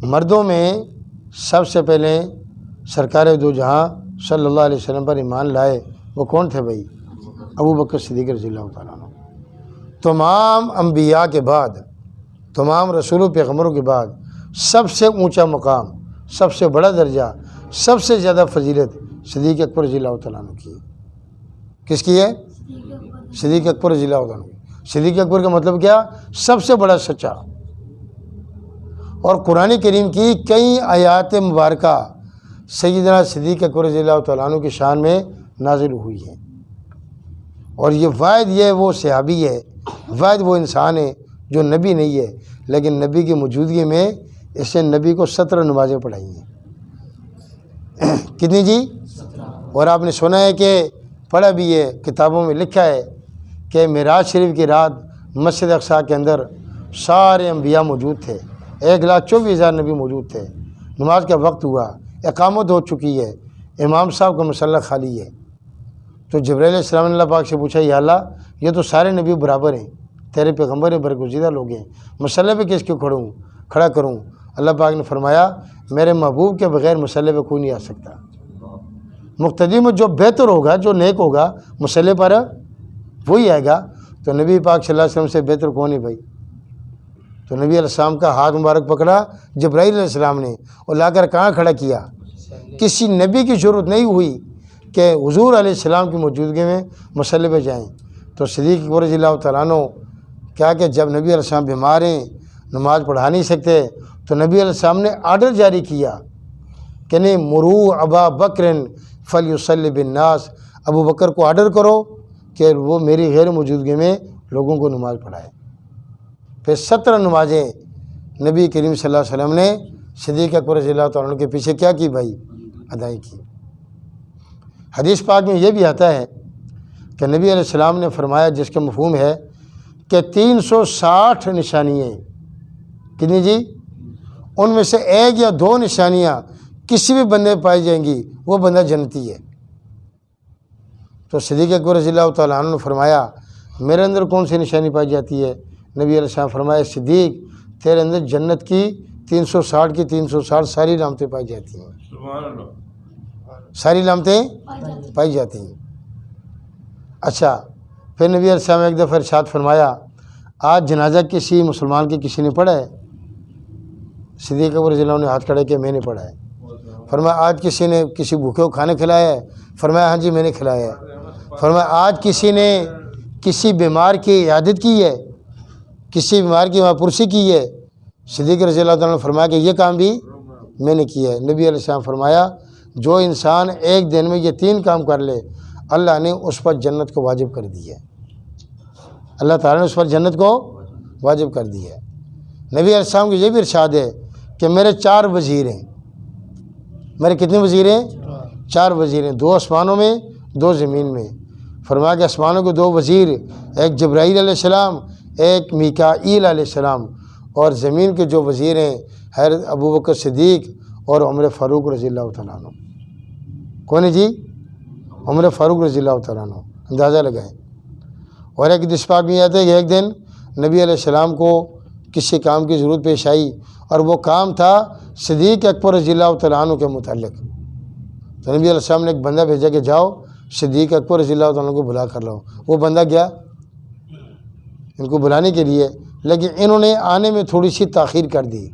مردوں میں سب سے پہلے سرکار دو جہاں صلی اللہ علیہ وسلم پر ایمان لائے وہ کون تھے بھائی؟ ابو بکر صدیق رضی اللہ تعالیٰ عنہ۔ تمام انبیاء کے بعد، تمام رسولوں پیغمبروں کے بعد سب سے اونچا مقام، سب سے بڑا درجہ، سب سے زیادہ فضیلت صدیق اکبر رضی اللہ تعالیٰ عنہ کی۔ کس کی ہے؟ صدیق اکبر رضی اللہ تعالیٰ عنہ۔ صدیق اکبر کا مطلب کیا؟ سب سے بڑا سچا۔ اور قرآن کریم کی کئی آیات مبارکہ سیدنا صدیق اکبر رضی اللہ تعالیٰ عنہ کی شان میں نازل ہوئی ہیں۔ اور یہ واحد یہ وہ صحابی ہے، واحد وہ انسان ہے جو نبی نہیں ہے، لیکن نبی کی موجودگی میں اس نے نبی کو 17 نمازیں پڑھائی ہیں۔ کتنی جی؟ اور آپ نے سنا ہے کہ پڑھا بھی ہے، کتابوں میں لکھا ہے کہ معراج شریف کی رات مسجد اقصیٰ کے اندر سارے انبیاء موجود تھے، 1,24,000 نبی موجود تھے۔ نماز کا وقت ہوا، اقامت ہو چکی ہے، امام صاحب کا مصلی خالی ہے۔ تو جبرائیل علیہ السلام نے اللہ پاک سے پوچھا، یا اللہ یہ تو سارے نبی برابر ہیں، تیرے پیغمبر برگزیدہ لوگ ہیں، مصلی پہ کس کو کھڑا کروں؟ اللہ پاک نے فرمایا میرے محبوب کے بغیر مصلی پہ کوئی نہیں آ سکتا۔ مقتدی میں جو بہتر ہوگا، جو نیک ہوگا مصلی پر وہی آئے گا۔ تو نبی پاک صلی اللہ علیہ وسلم سے بہتر کون ہے بھائی؟ تو نبی علیہ السلام کا ہاتھ مبارک پکڑا جبرائیل علیہ السلام نے اور لا کر کہاں کھڑا کیا؟ کسی نبی کی ضرورت نہیں ہوئی کہ حضور علیہ السلام کی موجودگی میں مصلی پہ جائیں۔ تو صدیق اکبر رضی اللہ تعالیٰ عنہ کیا کہ جب نبی علیہ السلام بیمار ہیں، نماز پڑھا نہیں سکتے، تو نبی علیہ السلام نے آرڈر جاری کیا کہ نہیں، مرو ابا بکر فلیصلی بالناس، ابو بکر کو آرڈر کرو کہ وہ میری غیر موجودگی میں لوگوں کو نماز پڑھائے۔ پھر 17 نمازیں نبی کریم صلی اللہ علیہ وسلم نے صدیق اکبر رضی اللہ تعالیٰ عنہ کے پیچھے کیا کی بھائی؟ ادائی کی۔ حدیث پاک میں یہ بھی آتا ہے کہ نبی علیہ السلام نے فرمایا، جس کا مفہوم ہے کہ 360 نشانیاں، کتنی جی؟ ان میں سے ایک یا دو نشانیاں کسی بھی بندے پائی جائیں گی وہ بندہ جنتی ہے۔ تو صدیق اکبر رضی اللہ تعالیٰ عنہ نے فرمایا میرے اندر کون سی نشانی پائی جاتی ہے؟ نبی علیہ السلام فرمایا صدیق تیرے اندر جنت کی 360 کی 360 ساری علامتیں پائی جاتی ہیں۔ سبحان اللہ، ساری علامتیں پائی جاتی ہیں۔ اچھا، پھر نبی علیہ السلام ایک دفعہ ارشاد فرمایا آج جنازہ کسی مسلمان کے کسی نے پڑھا ہے؟ صدیق اکبر رضی اللہ عنہ نے ہاتھ کھڑے کہ میں نے پڑھا ہے۔ فرمایا آج کسی نے کسی بھوکے کو کھانا کھلایا ہے؟ فرمایا ہاں جی میں نے کھلایا ہے۔ فرمایا آج کسی نے کسی بیمار کی عیادت کی ہے؟ کسی بیمار کی وہاں پرسی کی ہے؟ صدیق رضی اللہ تعالیٰ نے فرمایا کہ یہ کام بھی میں نے کیا ہے۔ نبی علیہ السلام فرمایا جو انسان ایک دن میں یہ 3 کام کر لے اللہ نے اس پر جنت کو واجب کر دی ہے، اللہ تعالیٰ نے اس پر جنت کو واجب کر دی ہے۔ نبی علیہ السلام کی یہ بھی ارشاد ہے کہ میرے 4 وزیر ہیں۔ میرے کتنے وزیر ہیں؟ 4 وزیر ہیں، 2 آسمانوں میں 2 زمین میں۔ فرمایا کہ آسمانوں کے 2 وزیر، ایک جبرائیل علیہ السلام، ایک میکائیل علیہ السلام، اور زمین کے جو وزیر ہیں حضرت ابو بکر صدیق اور عمر فاروق رضی اللہ تعالیٰ عنہ۔ کون ہے جی؟ عمر فاروق رضی اللہ تعالیٰ عنہ، اندازہ لگائیں۔ اور ایک حدیث پاک میں آتا ہے کہ ایک دن نبی علیہ السلام کو کسی کام کی ضرورت پیش آئی اور وہ کام تھا صدیق اکبر رضی اللہ تعالیٰ عنہ کے متعلق۔ تو نبی علیہ السلام نے ایک بندہ بھیجا کہ جاؤ صدیق اکبر رضی اللہ تعالیٰ عنہ کو بلا کر لاؤ۔ وہ بندہ گیا ان کو بلانے کے لیے، لیکن انہوں نے آنے میں تھوڑی سی تاخیر کر دی،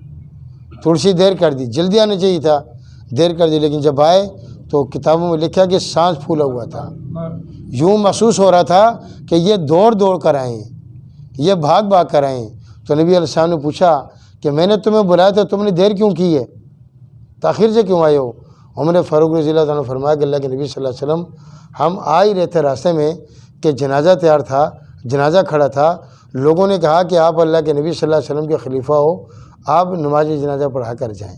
تھوڑی سی دیر کر دی، جلدی آنا چاہیے تھا، دیر کر دی۔ لیکن جب آئے تو کتابوں میں لکھا کہ سانس پھولا ہوا تھا، یوں محسوس ہو رہا تھا کہ یہ دوڑ کر آئیں، یہ بھاگ کر آئیں۔ تو نبی علیہ السلام نے پوچھا کہ میں نے تمہیں بلایا تھا، تم نے دیر کیوں کی ہے، تاخیر سے کیوں آئے ہو؟ عمر فاروق رضی اللہ عنہ نے فرمایا کہ اللہ کے نبی صلی اللہ علیہ وسلم ہم آ ہی رہے تھے راستے میں کہ جنازہ تیار تھا، جنازہ کھڑا تھا، لوگوں نے کہا کہ آپ اللہ کے نبی صلی اللہ علیہ وسلم کے خلیفہ ہو، آپ نماز جنازہ پڑھا کر جائیں۔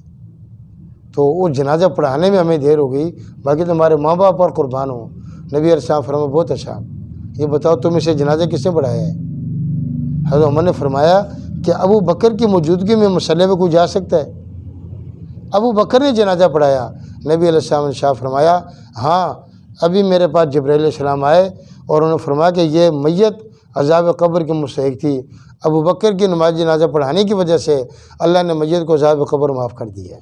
تو وہ جنازہ پڑھانے میں ہمیں دیر ہو گئی، باقی تمہارے ماں باپ پر قربان ہوں۔ نبی علیہ السلام فرمایا بہت اچھا، یہ بتاؤ تم اسے جنازہ کس نے پڑھایا ہے؟ حضرت عمر نے فرمایا کہ ابو بکر کی موجودگی میں مصلی پہ کوئی جا سکتا ہے؟ ابو بکر نے جنازہ پڑھایا۔ نبی علیہ السلام نے شاہ فرمایا ہاں، ابھی میرے پاس جبرائیل علیہ السلام آئے اور انہوں نے فرمایا کہ یہ میت عذاب قبر کی مستحق تھی، ابو بکر کی نماز جنازہ پڑھانے کی وجہ سے اللہ نے میت کو عذاب قبر معاف کر دیا ہے۔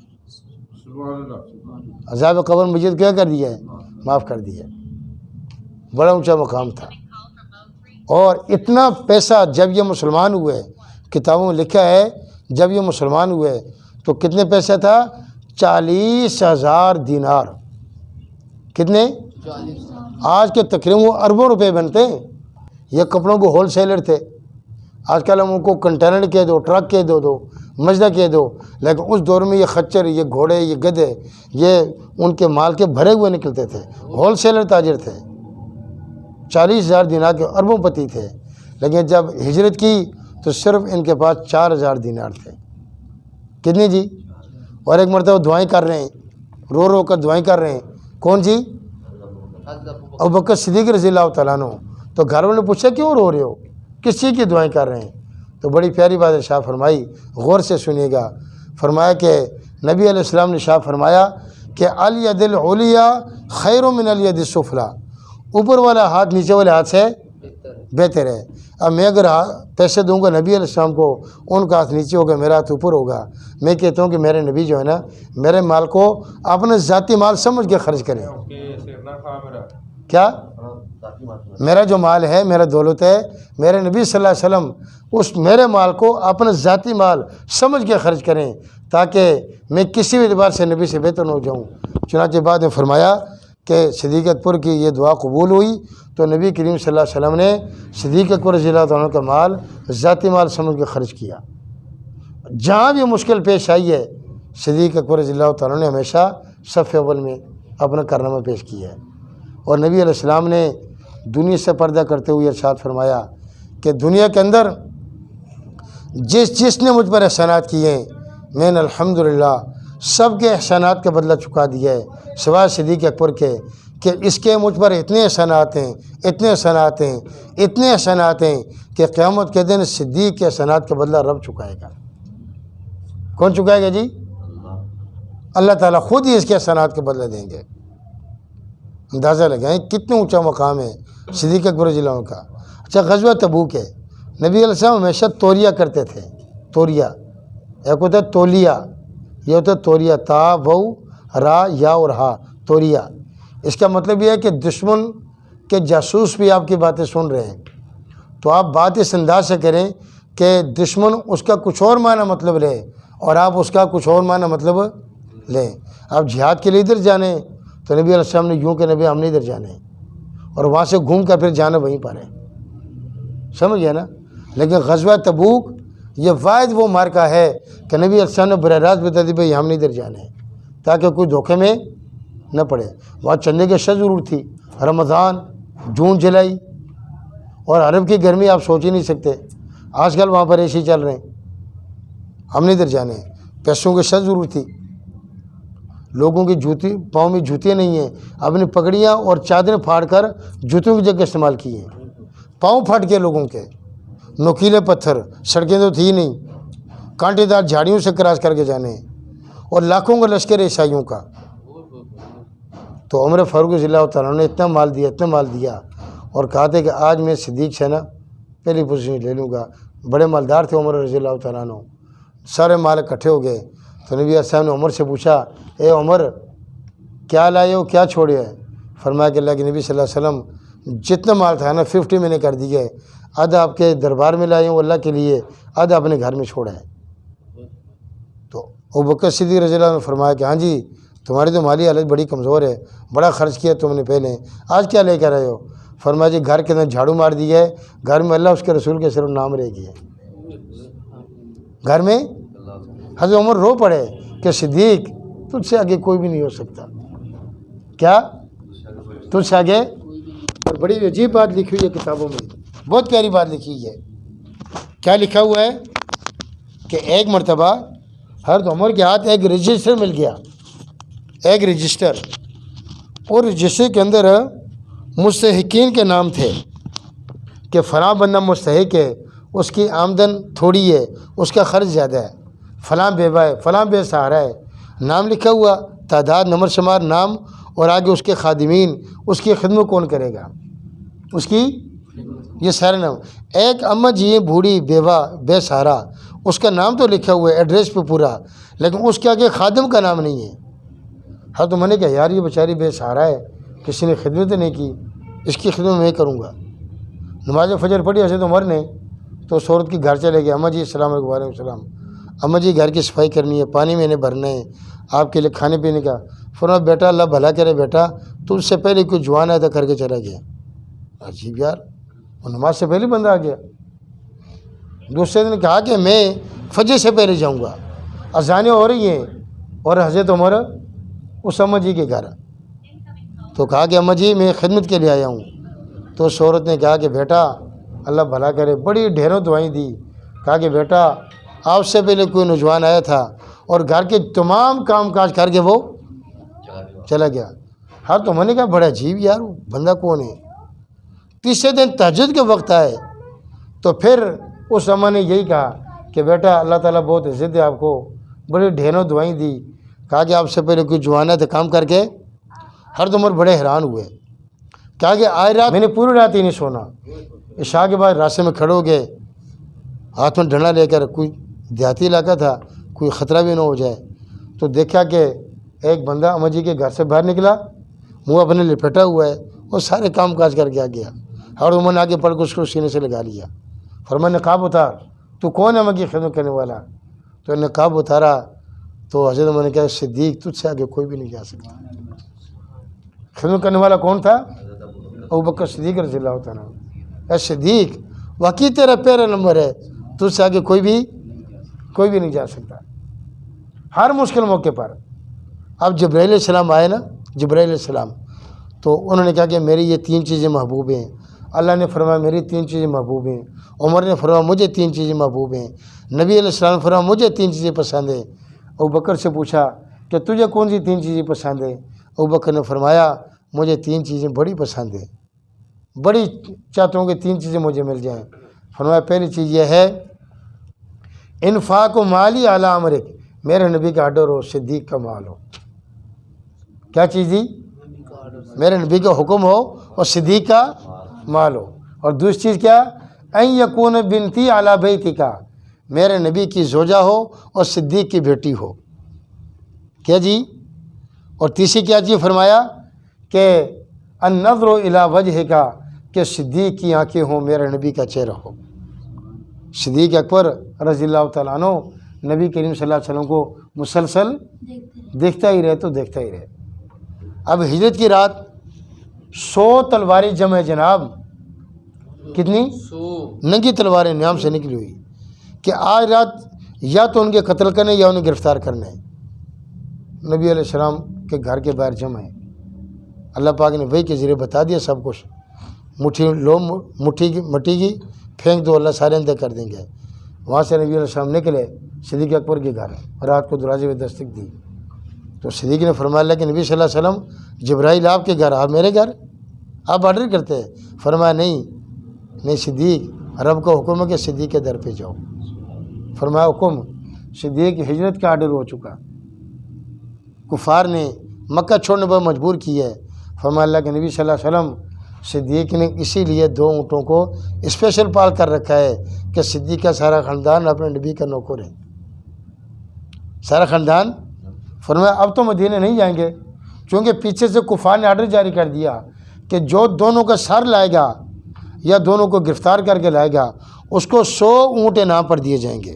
عذاب قبر میت کیا کر دیا ہے؟ معاف کر دیا ہے۔ بڑا اونچا مقام تھا۔ اور اتنا پیسہ جب یہ مسلمان ہوئے، کتابوں میں لکھا ہے جب یہ مسلمان ہوئے تو کتنے پیسہ تھا؟ 40,000 دینار۔ کتنے؟ آج کے تقریباً وہ اربوں روپے بنتے ہیں۔ یہ کپڑوں کو ہول سیلر تھے، آج کل ہم ان کو کنٹینر کہہ دو، ٹرک کہہ دو، مجدہ کہہ دو، لیکن اس دور میں یہ خچر، یہ گھوڑے، یہ گدھے، یہ ان کے مال کے بھرے ہوئے نکلتے تھے، ہول سیلر تاجر تھے۔ 40,000 دینار کے اربوں پتی تھے، لیکن جب ہجرت کی تو صرف ان کے پاس 4,000 دینار تھے۔ کتنی جی؟ اور ایک مرتبہ دعائیں کر رہے ہیں، رو رو کر دعائیں کر رہے ہیں۔ کون جی؟ ابوبکر صدیق رضی اللہ تعالیٰ عنہ۔ تو گھر والوں نے پوچھا کیوں رو رہے ہو، کس چیز کی دعائیں کر رہے ہیں؟ تو بڑی پیاری بات ارشاد فرمائی، غور سے سنیے گا۔ فرمایا کہ نبی علیہ السلام نے ارشاد فرمایا کہ الید العلیٰ خیر من الید السفلیٰ، اوپر والا ہاتھ نیچے والے ہاتھ سے بہتر ہے۔ اب میں اگر پیسے دوں گا نبی علیہ السلام کو، ان کا ہاتھ نیچے ہوگا، میرا ہاتھ اوپر ہوگا، میں کہتا ہوں کہ میرے نبی جو ہے نا میرے مال کو اپنا ذاتی مال سمجھ کے خرچ کریں۔ کیا؟ میرا جو مال ہے، میرا دولت ہے، میرے نبی صلی اللہ علیہ وسلم اس میرے مال کو اپنا ذاتی مال سمجھ کے خرچ کریں تاکہ میں کسی بھی اعتبار سے نبی سے بہتر نہ ہو جاؤں۔ چنانچہ بعد میں فرمایا کہ صدیق اکبر کی یہ دعا قبول ہوئی تو نبی کریم صلی اللہ علیہ وسلم نے صدیق اکبر رضی اللہ عنہ کا مال ذاتی مال سمجھ کے خرچ کیا۔ جہاں بھی مشکل پیش آئی ہے صدیق اکبر رضی اللہ تعالیٰ نے ہمیشہ صف اول میں اپنا کارنامہ پیش کیا ہے۔ اور نبی علیہ السلام نے دنیا سے پردہ کرتے ہوئے ارشاد فرمایا کہ دنیا کے اندر جس نے مجھ پر احسانات کیے ہیں میں نے الحمدللہ سب کے احسانات کا بدلہ چکا دیا ہے سوائے صدیق اکبر کے، کہ اس کے مجھ پر اتنے احسانات ہیں، اتنے احسانات ہیں، اتنے احسانات ہیں کہ قیامت کے دن صدیق کے احسانات کا بدلہ رب چکائے گا۔ کون چکائے گا جی؟ اللہ تعالیٰ خود ہی اس کے احسانات کا بدلہ دیں گے۔ اندازہ لگائیں کتنے اونچا مقام ہے صدیق اکبر رضی اللہ عنہ کا۔ اچھا، غزوہ تبوک ہے، نبی علیہ السلام ہمیشہ توریہ کرتے تھے۔ توریہ ایک ہوتا ہے تولیہ، یہ ہوتا ہے توریہ، تا و را یا اور ہا، توریہ۔ اس کا مطلب یہ ہے کہ دشمن کے جاسوس بھی آپ کی باتیں سن رہے ہیں تو آپ بات اس انداز سے کریں کہ دشمن اس کا کچھ اور معنی مطلب لے اور آپ اس کا کچھ اور معنی مطلب لیں۔ آپ جہاد کے لیے ادھر جانے تو نبی علیہ السلام نے یوں کہ نبی ہم نہیں ادھر جانے، اور وہاں سے گھوم کر پھر جانا وہیں پر ہے، سمجھ گیا نا۔ لیکن غزوہ تبوک یہ واحد وہ مارکا ہے کہ نبی علیہ السلام نے براہ راست بتا دی بھائی ہم نہیں ادھر جانے تاکہ کوئی دھوکے میں نہ پڑے۔ وہاں چندے کی شد ضرور تھی، رمضان، جون، جولائی، اور عرب کی گرمی آپ سوچ ہی نہیں سکتے۔ آج کل وہاں پر اے سی چل رہے ہیں، ہم نہیں ادھر جانے۔ پیسوں کی شد ضرور تھی، لوگوں کی جوتی پاؤں میں جوتیاں نہیں ہیں، اپنی پگڑیاں اور چادریں پھاڑ کر جوتوں کی جگہ استعمال کی ہیں۔ پاؤں پھٹ کے لوگوں کے، نوکیلے پتھر، سڑکیں تو تھی نہیں، کانٹے دار جھاڑیوں سے کراس کر کے جانے، اور لاکھوں کا لشکر عیسائیوں کا۔ تو عمر فاروق رضی اللہ تعالیٰ نے اتنا مال دیا، اتنا مال دیا، اور کہا تھا کہ آج میں صدیق سے نا پہلی پوزیشن لے لوں گا۔ بڑے مالدار تھے عمر رضی اللہ تعالیٰ عنہ، سارے مال اکٹھے ہو گئے۔ تو نبی السلام نے عمر سے پوچھا، اے عمر کیا لائے ہو، کیا چھوڑے ہے؟ فرمایا کہ اللہ کے نبی صلی اللہ علیہ وسلم جتنا مال تھا نا 50 میں نے کر دیا ہے، آدھا آپ کے دربار میں لائے ہوں اللہ کے لیے، آدھا اپنے گھر میں چھوڑا ہے۔ تو ابوبکر صدیق رضی اللہ عنہ نے فرمایا کہ ہاں جی تمہاری تو مالی حالت بڑی کمزور ہے، بڑا خرچ کیا تم نے پہلے، آج کیا لے کر آئے ہو؟ فرمایا جی گھر کے اندر جھاڑو مار دیا ہے، گھر میں اللہ اس کے رسول کے صرف نام رہ گیا ہے۔ گھر میں حضرت عمر رو پڑے کہ صدیق تجھ سے آگے کوئی بھی نہیں ہو سکتا، کیا تجھ سے آگے؟ اور بڑی عجیب بات لکھی ہوئی ہے کتابوں میں، بہت پیاری بات لکھی ہوئی ہے۔ کیا لکھا ہوا ہے کہ ایک مرتبہ حضرت عمر کے ہاتھ ایک رجسٹر مل گیا، ایک رجسٹر، اور رجسٹر کے اندر مستحقین کے نام تھے کہ فلاں بندہ مستحق ہے، اس کی آمدن تھوڑی ہے، اس کا خرچ زیادہ ہے، فلاں بیوہ ہے، فلاں بے سہارا ہے، نام لکھا ہوا، تعداد، نمبر شمار، نام، اور آگے اس کے خادمین، اس کی خدمت کون کرے گا، اس کی یہ سارے نام. ایک اماں جی بوڑھی بیوہ بے سہارا، اس کا نام تو لکھا ہوا ہے ایڈریس پہ پورا، لیکن اس کے آگے خادم کا نام نہیں ہے. ہاں تو میں نے کہا یار یہ بیچاری بے سہارا ہے، کسی نے خدمت نہیں کی، اس کی خدمت میں کروں گا. نماز فجر پڑھی حضرت عمر نے تو اس عورت کی گھر چلے گئے. اماں جی السلام علیکم. وعلیکم السلام. اماں جی گھر کی صفائی کرنی ہے، پانی میں نے بھرنا ہے، آپ کے لیے کھانے پینے کا. فرمایا بیٹا اللہ بھلا کرے بیٹا، تو اس سے پہلے کوئی جوان آیا تھا کر کے چلا گیا. عجیب یار، وہ نماز سے پہلے بندہ آ گیا. دوسرے دن کہا کہ میں فجر سے پہلے جاؤں گا، اذانیں ہو رہی ہیں اور حضرت عمر اس اماں جی کے گھر. تو کہا کہ اماں جی میں خدمت کے لیے آیا ہوں. تو اس عورت نے کہا کہ بیٹا اللہ بھلا کرے، بڑی ڈھیروں دعائیں دی. کہا کہ بیٹا آپ سے پہلے کوئی نوجوان آیا تھا اور گھر کے تمام کام کاج کر کے وہ چلا گیا. ہاں تو میں نے کہا بڑا عجیب یار، بندہ کون ہے. تیسرے دن تہجد کے وقت آئے تو پھر اس اماں نے یہی کہا کہ بیٹا اللہ تعالیٰ بہت عزت ہے آپ کو، بڑی ڈھیروں دعائیں دی. کہا کہ آپ سے پہلے کوئی جوان آیا تھا کام کر کے. ہر عمر بڑے حیران ہوئے. کہا کہ آج رات میں نے پوری رات ہی نہیں سونا. عشاء کے بعد راستے میں کھڑے ہو گئے، ہاتھ میں ڈنڈا لے کر. کوئی دیہاتی علاقہ تھا، کوئی خطرہ بھی نہ ہو جائے. تو دیکھا کہ ایک بندہ اماں جی کے گھر سے باہر نکلا، منہ اپنے لپیٹا ہوا ہے اور سارے کام کاج کر کے آ گیا. ہر عمر نے آگے پڑھ کے اس کو سینے سے لگا لیا. فرمایا نقاب اتار، تو کون ہے اماں کی خدمت کرنے والا؟ تو نقاب اتارا تو حضرت عمر نے کہا صدیق تجھ سے آگے کوئی بھی نہیں جا سکتا. خدمت کرنے والا کون تھا؟ ابوبکر صدیق رضی اللہ تعالیٰ. اے صدیق واقعی تیرا پہلا نمبر ہے، تجھ سے آگے کوئی بھی نہیں جا سکتا ہر مشکل موقع پر. اب جبرائیل علیہ السلام آئے نا، جبرائیل علیہ السلام، تو انہوں نے کہا کہ میری یہ 3 چیزیں محبوب ہیں. اللہ نے فرمایا میری 3 چیزیں محبوب ہیں. عمر نے فرمایا مجھے 3 چیزیں محبوب ہیں. نبی علیہ السلام نے فرمایا مجھے 3 چیزیں پسند ہیں. ابوبکر سے پوچھا کہ تجھے کون سی 3 چیزیں پسند ہیں؟ ابوبکر نے فرمایا مجھے 3 چیزیں بڑی پسند ہیں، بڑی چاہتا ہوں کہ 3 چیزیں مجھے مل جائیں. فرمایا پہلی چیز یہ ہے انفاق و مالی اعلیٰ امرک، میرے نبی کا آرڈر ہو، صدیق کا مال ہو. کیا چیز دی؟ میرے نبی کا حکم ہو اور صدیق کا مال ہو. اور دوسری چیز کیا؟ این یکون بنتی اعلیٰ بیتک، میرے نبی کی زوجہ ہو اور صدیق کی بیٹی ہو. کیا جی؟ اور تیسری کیا چیز فرمایا کہ النظر الی وجہک، کہ صدیق کی آنکھیں ہوں، میرے نبی کا چہرہ ہو. صدیق اکبر رضی اللہ تعالیٰ عنہ نبی کریم صلی اللہ علیہ وسلم کو مسلسل دیکھتا ہی رہے تو دیکھتا ہی رہے. اب ہجرت کی رات 100 تلواریں جمع جناب. کتنی؟ 100 ننگی تلواریں نیام سے نکلی ہوئی کہ آج رات یا تو ان کے قتل کرنے یا انہیں گرفتار کرنا ہے. نبی علیہ السلام کے گھر کے باہر جمع ہے. اللہ پاک نے وحی کے ذریعے بتا دیا سب کچھ. مٹی کی پھینک دو، اللہ سارے اندر کر دیں گے. وہاں سے نبی علیہ السلام نکلے صدیق اکبر کے گھر، رات کو دروازے میں دستک دی. تو صدیق نے فرمایا اللہ کہ نبی صلی اللہ علیہ وسلم جبرائیل آپ کے گھر، آپ میرے گھر، آپ آرڈر کرتے ہیں؟ فرمایا نہیں صدیق، رب کا حکم ہے کہ صدیق کے در پہ جاؤ. فرمایا حکم. صدیق ہجرت کا آرڈر ہو چکا، کفار نے مکہ چھوڑنے پر مجبور کیا ہے. فرمایا اللہ کے نبی صلی اللہ علیہ وسلم صدیق نے اسی لیے 2 اونٹوں کو اسپیشل پال کر رکھا ہے کہ صدیق کا سارا خاندان اپنے نبی کا نوکر ہے، سارا خاندان. فرمایا اب تو مدینے نہیں جائیں گے، چونکہ پیچھے سے کفار نے آرڈر جاری کر دیا کہ جو دونوں کا سر لائے گا یا دونوں کو گرفتار کر کے لائے گا اس کو 100 اونٹ انعام پر دیے جائیں گے.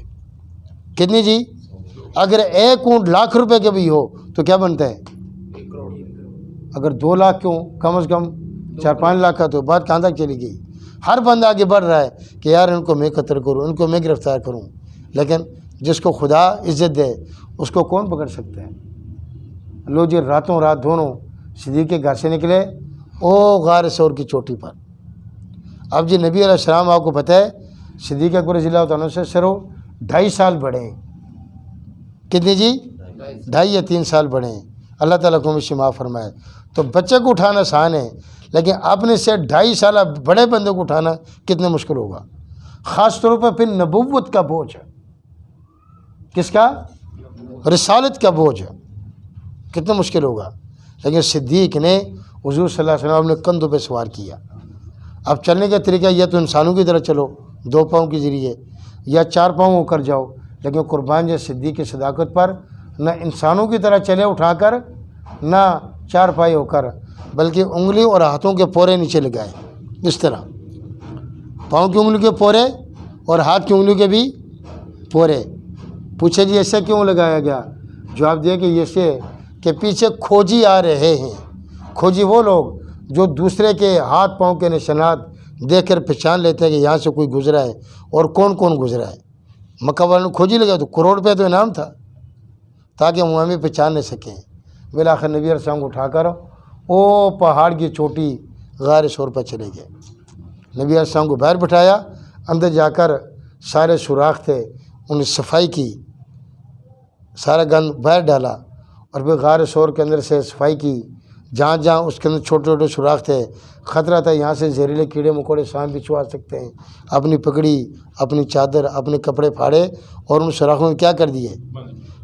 کتنی جی؟ اگر 1 اونٹ لاکھ روپے کے بھی ہو تو کیا بنتا ہے؟ 1 کروڑ. اگر 2 لاکھ کیوں، کم از کم 4-5 لاکھ کا تو بات کہاں تک چلی گئی. ہر بندہ آگے بڑھ رہا ہے کہ یار ان کو میں قتل کروں، ان کو میں گرفتار کروں. لیکن جس کو خدا عزت دے اس کو کون پکڑ سکتا ہے؟ لو جی راتوں رات دونوں صدیق کے گھر سے نکلے او غار ثور کی چوٹی پر. اب جی نبی علیہ السلام آپ کو پتہ ہے صدیق اکبر رضی اللہ تعالیٰ سے سرو 2.5 سال بڑھے ہیں. کتنی جی؟ 2.5 یا 3 سال بڑھے ہیں. اللہ تعالیٰ کو مجھ معاف فرمائے. تو بچے کو اٹھانا آسان ہے، لیکن اپنے سے 2.5 سالہ بڑے بندے کو اٹھانا کتنا مشکل ہوگا. خاص طور پر پھر نبوت کا بوجھ ہے. کس کا؟ رسالت کا بوجھ ہے، کتنا مشکل ہوگا. لیکن صدیق نے حضور صلی اللہ علیہ وسلم نے کندھوں پہ سوار کیا. اب چلنے کا طریقہ یا تو انسانوں کی طرح چلو 2 پاؤں کے ذریعے یا 4 پاؤں ہو کر جاؤ، لیکن قربان جائے صدیق کی صداقت پر نہ انسانوں کی طرح چلے اٹھا کر نہ 4 پائی ہو کر، بلکہ انگلی اور ہاتھوں کے پورے نیچے لگائے، اس طرح پاؤں کی انگلی کے پورے اور ہاتھ کی انگلی کے بھی پورے۔ پوچھے جی ایسا کیوں لگایا گیا؟ جواب دیا کہ یہ سے کہ پیچھے کھوجی آ رہے ہیں۔ کھوجی وہ لوگ جو دوسرے کے ہاتھ پاؤں کے نشانات دیکھ کر پہچان لیتے ہیں کہ یہاں سے کوئی گزرا ہے اور کون کون گزرا ہے۔ مکہ والوں نے کھوجی لگا تو کروڑ روپے تو انعام تھا تاکہ وہ ہمیں پہچان نہیں سکیں۔ بالآخر نبی علیہ السلام کو اٹھا کر او پہاڑ کی چوٹی غار ثور پر چلے گئے۔ نبی علیہ السلام کو باہر بٹھایا، اندر جا کر سارے سوراخ تھے انہیں صفائی کی، سارا گند باہر ڈالا اور پھر غار ثور کے اندر سے صفائی کی، جہاں جہاں اس کے اندر چھوٹے چھوٹے سوراخ تھے، خطرہ تھا یہاں سے زہریلے کیڑے مکوڑے سانپ بچھو آ سکتے ہیں، اپنی پگڑی، اپنی چادر، اپنے کپڑے پھاڑے اور ان سوراخوں میں کیا کر دیے۔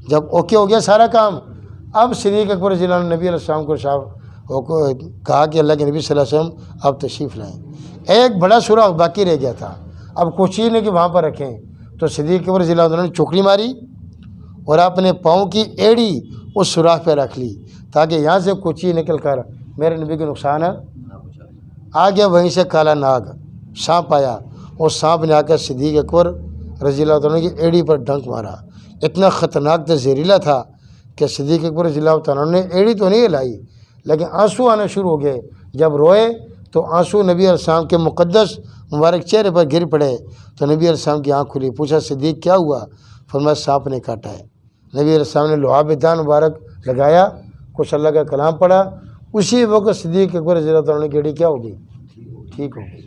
جب اوکے ہو گیا سارا کام، اب صدیق اکبر رضی اللہ عنہ نبی علیہ السلام کو کہا کہ اللہ کے نبی صلی اللہ علیہ وسلم اب تشریف لائیں۔ ایک بڑا سوراخ باقی رہ گیا تھا، اب کوشش نے کہ وہاں پر رکھیں، تو صدیق اکبر رضی اللہ عنہ نے چوکڑی ماری اور اپنے پاؤں کی ایڑی اس سوراخ پہ رکھ لی تاکہ یہاں سے کوچی نکل کر میرے نبی کو نقصان آ گیا۔ وہیں سے کالا ناگ سانپ آیا اور سانپ نے آ کر صدیق اکبر رضی اللہ عنہ کی ایڑی پر ڈنک مارا۔ اتنا خطرناک تھا، زہریلا تھا کہ صدیق اکبر رضی اللہ عنہ نے ایڑی تو نہیں ہلائی لیکن آنسو آنا شروع ہو گئے۔ جب روئے تو آنسو نبی علیہ السلام کے مقدس مبارک چہرے پر گر پڑے تو نبی علیہ السلام کی آنکھ کھلی۔ پوچھا صدیق کیا ہوا؟ فرمایا سانپ نے کاٹا ہے۔ نبی علیہ السلام نے لعاب دان مبارک لگایا، کچھ اللہ کا کلام پڑھا، اسی وقت صدیق اکبر رضی اللہ عنہ کی ایڑی کیا ہوگی؟ ٹھیک ہوگی۔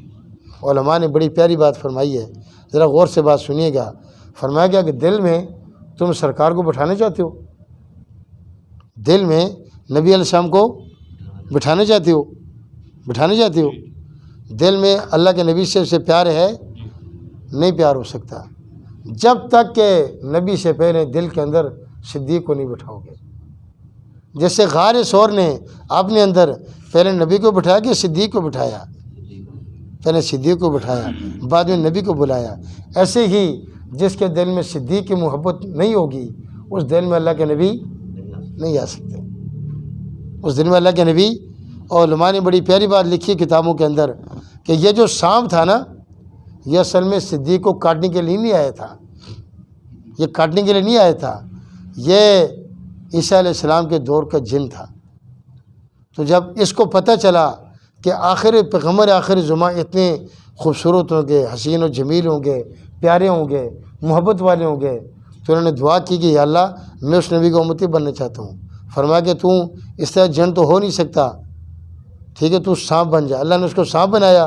علماء نے بڑی پیاری بات فرمائی ہے، ذرا غور سے بات سنیے گا۔ فرمایا گیا کہ دل میں تم سرکار کو بٹھانا چاہتے ہو، دل میں نبی علیہ السلام کو بٹھانا چاہتے ہو، دل میں اللہ کے نبی سے پیار ہے؟ نہیں پیار ہو سکتا جب تک کہ نبی سے پہلے دل کے اندر صدیق کو نہیں بٹھاؤ گے۔ جیسے غار ثور نے اپنے اندر پہلے نبی کو بٹھایا کہ صدیق کو بٹھایا؟ پہلے صدیق کو بٹھایا، بعد میں نبی کو بلایا۔ ایسے ہی جس کے دل میں صدیق کی محبت نہیں ہوگی اس دل میں اللہ کے نبی نہیں آ سکتے، اس دل میں اللہ کے نبی۔ اور علماء نے بڑی پیاری بات لکھی کتابوں کے اندر کہ یہ جو سانپ تھا نا، یہ اصل میں صدیق کو کاٹنے کے لیے نہیں آیا تھا، یہ کاٹنے کے لیے نہیں آیا تھا، یہ عیسیٰ علیہ السلام کے دور کا جن تھا۔ تو جب اس کو پتہ چلا کہ آخر پیغمبر آخر زمان اتنے خوبصورت ہوں گے، حسین و جمیل ہوں گے، پیارے ہوں گے، محبت والے ہوں گے، تو انہوں نے دعا کی کہ یا اللہ میں اس نبی کو امتی بننا چاہتا ہوں۔ فرمایا کہ تو اس طرح جن تو ہو نہیں سکتا، ٹھیک ہے تو سانپ بن جا۔ اللہ نے اس کو سانپ بنایا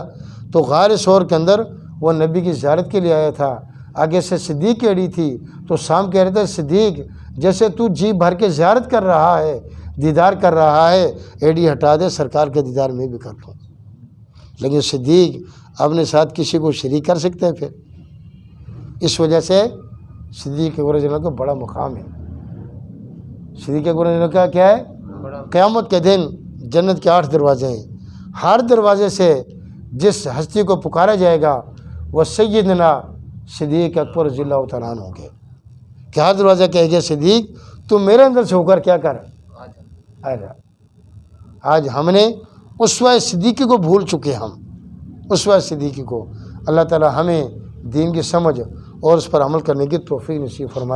تو غار ثور کے اندر وہ نبی کی زیارت کے لیے آیا تھا، آگے سے صدیق کی ایڑی تھی تو سانپ کہہ رہا تھا صدیق جیسے تو جی بھر کے زیارت کر رہا ہے، دیدار کر رہا ہے، ایڑی ہٹا دے سرکار کے دیدار میں بھی کر لوں۔ لیکن صدیق اپنے ساتھ کسی کو شریک کر سکتے ہیں، پھر اس وجہ سے صدیق اکبر رضی اللہ عنہ کا بڑا مقام ہے۔ صدیق اکبر رضی اللہ عنہ کا کیا ہے؟ قیامت کے دن جنت کے 8 دروازے ہیں، ہر دروازے سے جس ہستی کو پکارا جائے گا وہ سیدنا صدیق اکبر رضی اللہ تعالیٰ عنہ ہوں گے کہ ہر دروازہ کہے گا صدیق تو میرے اندر سے ہو کر کیا کر آ جا۔ آج ہم نے اسوہ صدیقی کو بھول چکے، ہم اسوہ صدیقی کو۔ اللہ تعالیٰ ہمیں دین کی سمجھ اور اس پر عمل کرنے کی توفیق نصیب فرمائے۔